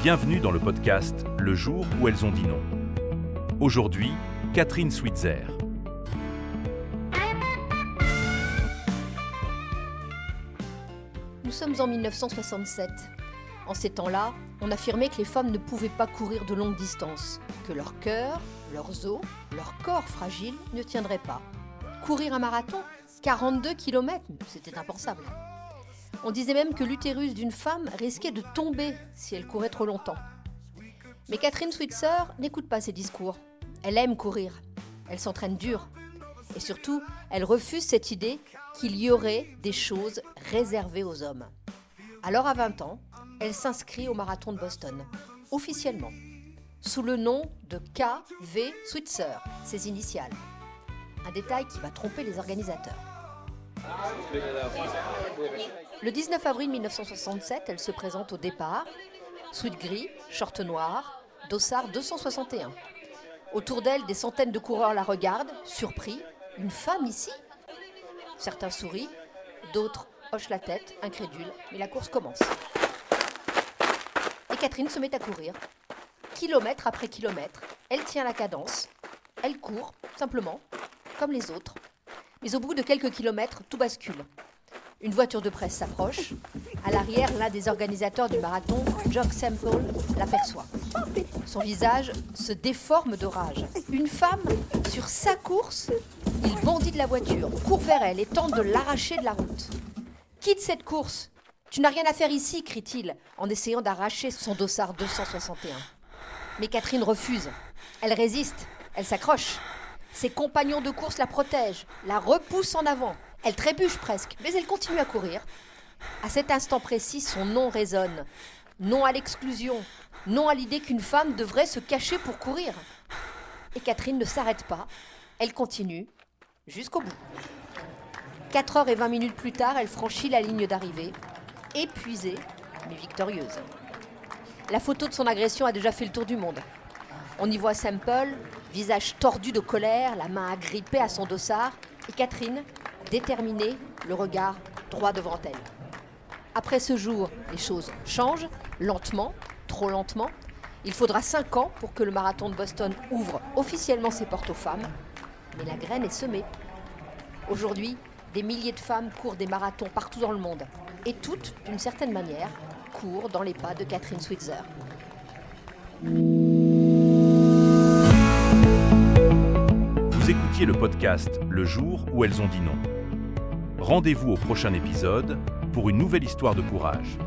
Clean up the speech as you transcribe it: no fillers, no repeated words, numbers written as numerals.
Bienvenue dans le podcast Le jour où elles ont dit non. Aujourd'hui, Catherine Switzer. Nous sommes en 1967. En ces temps-là, on affirmait que les femmes ne pouvaient pas courir de longues distances, que leur cœur, leurs os, leur corps fragile ne tiendraient pas. Courir un marathon, 42 km, c'était impensable. On disait même que l'utérus d'une femme risquait de tomber si elle courait trop longtemps. Mais Catherine Switzer n'écoute pas ces discours. Elle aime courir, elle s'entraîne dur. Et surtout, elle refuse cette idée qu'il y aurait des choses réservées aux hommes. Alors à 20 ans, elle s'inscrit au marathon de Boston, officiellement, sous le nom de K.V. Switzer, ses initiales. Un détail qui va tromper les organisateurs. Le 19 avril 1967, elle se présente au départ, sweat gris, short noir, dossard 261. Autour d'elle, des centaines de coureurs la regardent, surpris. Une femme ici ? Certains sourient, d'autres hochent la tête, incrédules, mais la course commence. Et Catherine se met à courir. Kilomètre après kilomètre, elle tient la cadence, elle court, simplement, comme les autres. Mais au bout de quelques kilomètres, tout bascule. Une voiture de presse s'approche. À l'arrière, l'un des organisateurs du marathon, Jock Semple, l'aperçoit. Son visage se déforme de rage. Une femme, sur sa course, il bondit de la voiture, court vers elle et tente de l'arracher de la route. « Quitte cette course. Tu n'as rien à faire ici », crie-t-il, en essayant d'arracher son dossard 261. Mais Catherine refuse. Elle résiste, elle s'accroche. Ses compagnons de course la protègent, la repoussent en avant. Elle trébuche presque, mais elle continue à courir. À cet instant précis, son nom résonne. Non à l'exclusion, non à l'idée qu'une femme devrait se cacher pour courir. Et Catherine ne s'arrête pas, elle continue jusqu'au bout. 4h20 plus tard, elle franchit la ligne d'arrivée, épuisée mais victorieuse. La photo de son agression a déjà fait le tour du monde. On y voit Semple, visage tordu de colère, la main agrippée à son dossard, et Catherine, déterminée, le regard droit devant elle. Après ce jour, les choses changent, lentement, trop lentement. Il faudra 5 ans pour que le marathon de Boston ouvre officiellement ses portes aux femmes, mais la graine est semée. Aujourd'hui, des milliers de femmes courent des marathons partout dans le monde, et toutes, d'une certaine manière, courent dans les pas de Catherine Switzer. Vous écoutiez le podcast Le jour où elles ont dit non. Rendez-vous au prochain épisode pour une nouvelle histoire de courage.